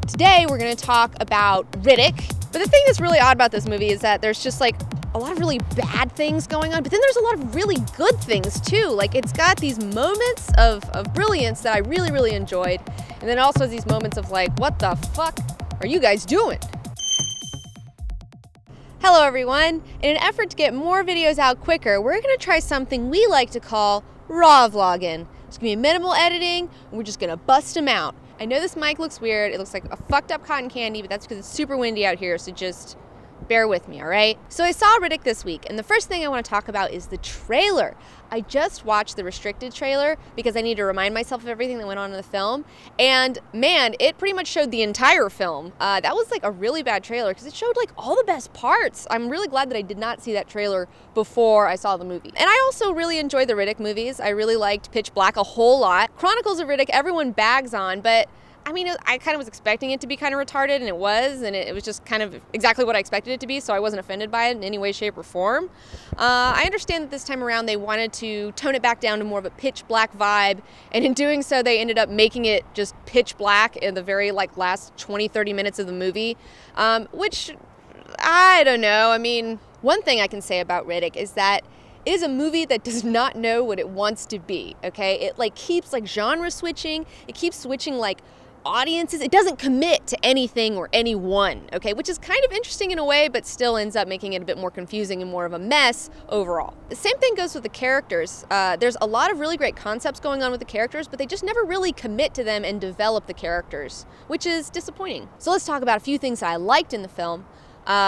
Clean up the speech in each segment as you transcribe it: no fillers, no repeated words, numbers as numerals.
Today we're going to talk about Riddick. But the thing that's really odd about this movie is that there's just like a lot of really bad things going on, but then there's a lot of really good things too. Like it's got these moments of brilliance that I really enjoyed. And then it also has these moments of like, what the fuck are you guys doing? Hello everyone. In an effort to get more videos out quicker, we're gonna try something we like to call raw vlogging. It's gonna be minimal editing, and we're just gonna bust them out. I know this mic looks weird, it looks like a fucked up cotton candy, but that's because it's super windy out here, so just bear with me, all right? So I saw Riddick this week, and the first thing I want to talk about is the trailer. I just watched the restricted trailer because I need to remind myself of everything that went on in the film, and man, it pretty much showed the entire film. That was like a really bad trailer because it showed like all the best parts. I'm really glad that I did not see that trailer before I saw the movie. And I also really enjoyed the Riddick movies. I really liked Pitch Black a whole lot. Chronicles of Riddick, everyone bags on, but I mean, I kind of was expecting it to be kind of retarded, and it was, and it was just kind of exactly what I expected it to be, so I wasn't offended by it in any way, shape, or form. I understand that this time around they wanted to tone it back down to more of a pitch black vibe, and in doing so they ended up making it just pitch black in the very like last 20-30 minutes of the movie, which, I don't know. I mean, one thing I can say about Riddick is that it is a movie that does not know what it wants to be, okay? It like keeps like genre switching, it keeps switching like audiences. It doesn't commit to anything or anyone, okay, which is kind of interesting in a way, but still ends up making it a bit more confusing and more of a mess overall. The same thing goes with the characters. There's a lot of really great concepts going on with the characters, but they just never really commit to them and develop the characters, which is disappointing. So let's talk about a few things that I liked in the film.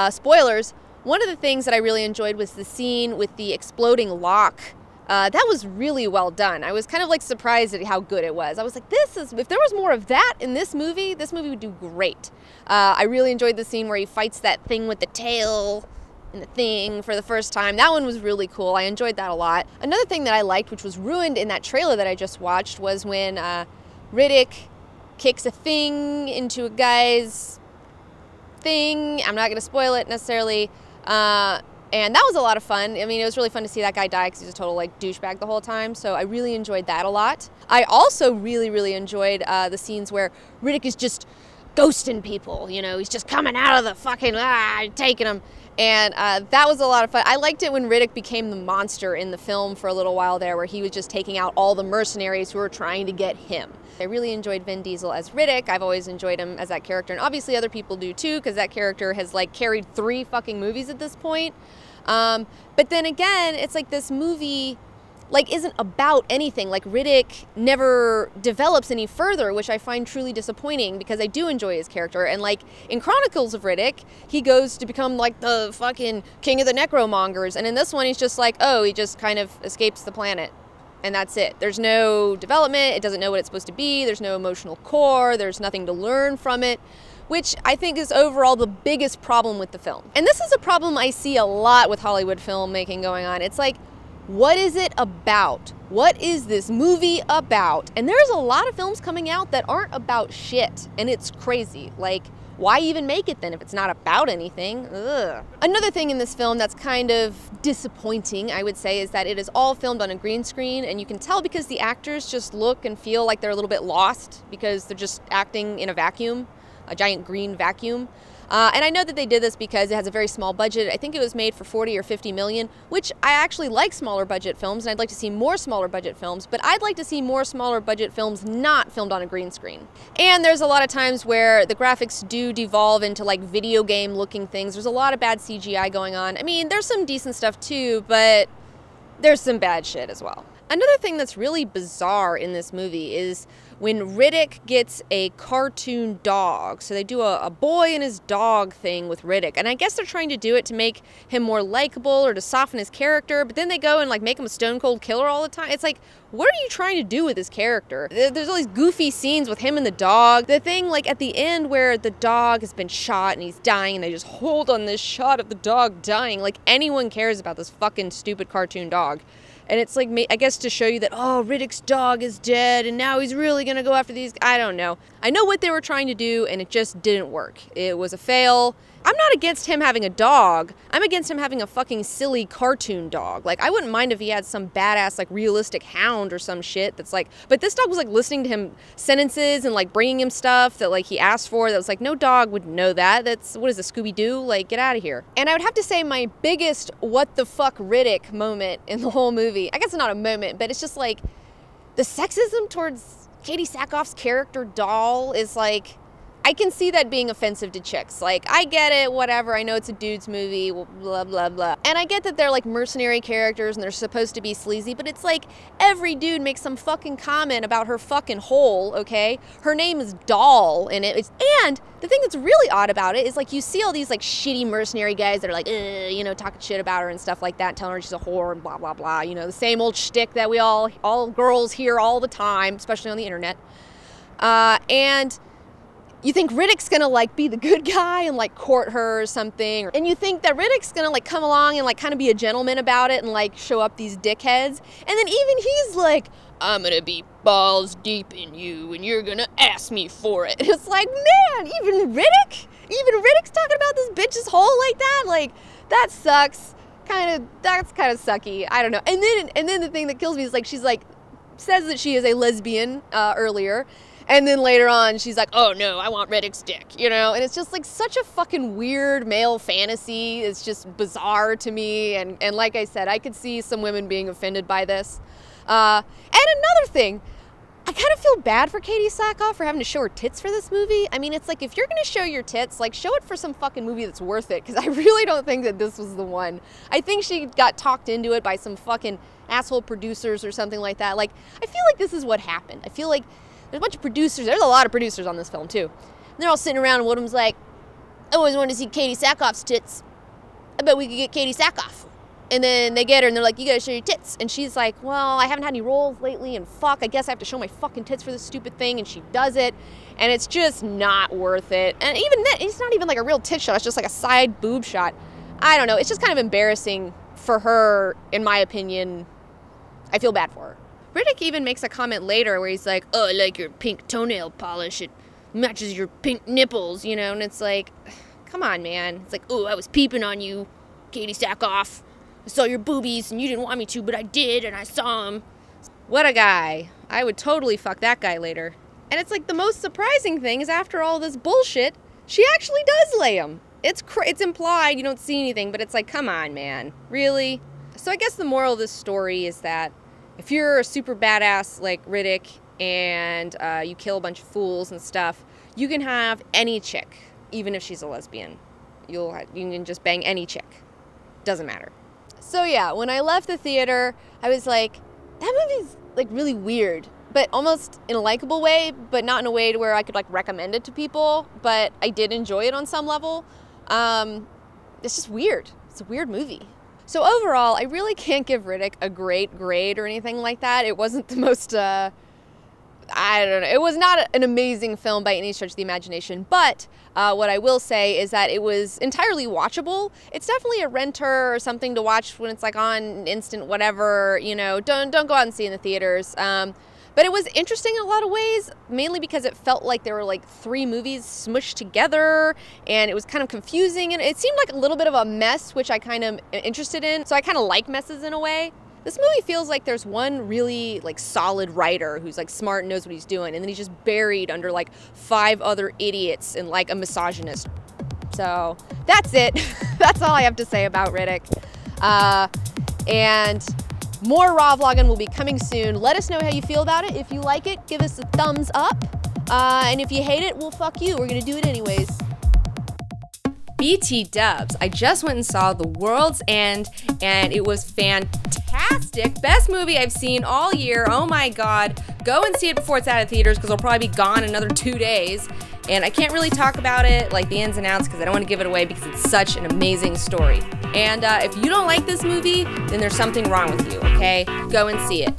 Spoilers, one of the things that I really enjoyed was the scene with the exploding lock. That was really well done. I was kind of like surprised at how good it was. I was like, if there was more of that in this movie would do great. I really enjoyed the scene where he fights that thing with the tail and the thing for the first time. That one was really cool. I enjoyed that a lot. Another thing that I liked, which was ruined in that trailer that I just watched, was when Riddick kicks a thing into a guy's thing. I'm not going to spoil it necessarily. And that was a lot of fun. I mean, it was really fun to see that guy die because he was a total like douchebag the whole time. So I really enjoyed that a lot. I also really enjoyed the scenes where Riddick is just ghosting people. You know, he's just coming out of the fucking, taking them. And that was a lot of fun. I liked it when Riddick became the monster in the film for a little while there, where he was just taking out all the mercenaries who were trying to get him. I really enjoyed Vin Diesel as Riddick. I've always enjoyed him as that character, and obviously other people do too, because that character has like carried 3 fucking movies at this point. But then again, it's like this movie like isn't about anything. Like Riddick never develops any further, which I find truly disappointing because I do enjoy his character. And like in Chronicles of Riddick, he goes to become like the fucking king of the necromongers, and in this one he's just like, oh, he just kind of escapes the planet. And that's it. There's no development, it doesn't know what it's supposed to be, there's no emotional core, there's nothing to learn from it, which I think is overall the biggest problem with the film. And this is a problem I see a lot with Hollywood filmmaking going on. It's like, what is it about? What is this movie about? And there's a lot of films coming out that aren't about shit, and it's crazy. Like, why even make it then if it's not about anything? Ugh. Another thing in this film that's kind of disappointing, I would say, is that it is all filmed on a green screen, and you can tell because the actors just look and feel like they're a little bit lost because they're just acting in a vacuum, a giant green vacuum. And I know that they did this because it has a very small budget. I think it was made for 40 or 50 million, which I actually like smaller budget films, and I'd like to see more smaller budget films, but I'd like to see more smaller budget films not filmed on a green screen. And there's a lot of times where the graphics do devolve into like video game looking things. There's a lot of bad CGI going on. I mean, there's some decent stuff too, but there's some bad shit as well. Another thing that's really bizarre in this movie is when Riddick gets a cartoon dog. So they do a boy and his dog thing with Riddick. And I guess they're trying to do it to make him more likable or to soften his character. But then they go and like make him a stone cold killer all the time. It's like, what are you trying to do with this character? There's all these goofy scenes with him and the dog. The thing like at the end where the dog has been shot and he's dying and they just hold on this shot of the dog dying. Like anyone cares about this fucking stupid cartoon dog. And it's like, I guess to show you that, oh, Riddick's dog is dead and now he's really gonna go after these. I don't know. I know what they were trying to do and it just didn't work. It was a fail. I'm not against him having a dog. I'm against him having a fucking silly cartoon dog. Like, I wouldn't mind if he had some badass, like, realistic hound or some shit that's like, but this dog was like listening to him sentences and like bringing him stuff that like he asked for that was like, no dog would know that. That's, what is it, Scooby-Doo? Like, get out of here. And I would have to say my biggest what the fuck Riddick moment in the whole movie, I guess it's not a moment, but it's just like the sexism towards Katie Sackhoff's character doll is like, I can see that being offensive to chicks. Like, I get it, whatever, I know it's a dude's movie, blah, blah, blah. And I get that they're like mercenary characters and they're supposed to be sleazy, but it's like every dude makes some fucking comment about her fucking hole, okay? Her name is Doll in it. And the thing that's really odd about it is like you see all these like shitty mercenary guys that are like, you know, talking shit about her and stuff like that, telling her she's a whore and blah, blah, blah. You know, the same old shtick that we all girls hear all the time, especially on the internet. And you think Riddick's gonna like be the good guy and like court her or something. And you think that Riddick's gonna like come along and like kind of be a gentleman about it and like show up these dickheads. And then even he's like, I'm gonna be balls deep in you and you're gonna ask me for it. It's like, man, even Riddick's talking about this bitch's hole like that? Like, that sucks. That's kind of sucky. I don't know. And then the thing that kills me is like, she's like, says that she is a lesbian earlier. And then later on, she's like, oh no, I want Riddick's dick, you know? And it's just like such a fucking weird male fantasy. It's just bizarre to me. And like I said, I could see some women being offended by this. And another thing, I kind of feel bad for Katie Sackhoff for having to show her tits for this movie. I mean, it's like, if you're gonna show your tits, like show it for some fucking movie that's worth it. Because I really don't think that this was the one. I think she got talked into it by some fucking asshole producers or something like that. Like, I feel like this is what happened. I feel like there's a bunch of producers. There's a lot of producers on this film, too. And they're all sitting around, and one of them's like, I always wanted to see Katie Sackhoff's tits. I bet we could get Katie Sackhoff. And then they get her, and they're like, you gotta show your tits. And she's like, well, I haven't had any roles lately, and fuck, I guess I have to show my fucking tits for this stupid thing. And she does it, and it's just not worth it. And even then, it's not even like a real tit shot. It's just like a side boob shot. I don't know. It's just kind of embarrassing for her, in my opinion. I feel bad for her. Riddick even makes a comment later where he's like, oh, I like your pink toenail polish. It matches your pink nipples, you know? And it's like, come on, man. It's like, oh, I was peeping on you, Katie Sackhoff. I saw your boobies and you didn't want me to, but I did and I saw them. What a guy. I would totally fuck that guy later. And it's like the most surprising thing is after all this bullshit, she actually does lay him. It's implied, you don't see anything, but it's like, come on, man. Really? So I guess the moral of this story is that if you're a super badass like Riddick and you kill a bunch of fools and stuff, you can have any chick, even if she's a lesbian. You can just bang any chick. Doesn't matter. So yeah, when I left the theater, I was like, that movie's like really weird, but almost in a likable way, but not in a way to where I could like recommend it to people, but I did enjoy it on some level. It's just weird. It's a weird movie. So overall, I really can't give Riddick a great grade or anything like that. It wasn't the most, I don't know, it was not an amazing film by any stretch of the imagination, but what I will say is that it was entirely watchable. It's definitely a renter or something to watch when it's like on instant whatever, you know, don't go out and see it in the theaters. But it was interesting in a lot of ways, mainly because it felt like there were like 3 movies smushed together and it was kind of confusing and it seemed like a little bit of a mess, which I kind of am interested in. So I kind of like messes in a way. This movie feels like there's one really like solid writer who's like smart and knows what he's doing, and then he's just buried under like 5 other idiots and like a misogynist. So that's it. That's all I have to say about Riddick. And more raw vlogging will be coming soon. Let us know how you feel about it. If you like it, give us a thumbs up. And if you hate it, well, fuck you. We're gonna do it anyways. BT dubs. I just went and saw The World's End, and it was fantastic. Best movie I've seen all year. Oh my God. Go and see it before it's out of theaters because it'll probably be gone another 2 days. And I can't really talk about it, like the ins and outs, because I don't want to give it away because it's such an amazing story. And if you don't like this movie, then there's something wrong with you, okay? Go and see it.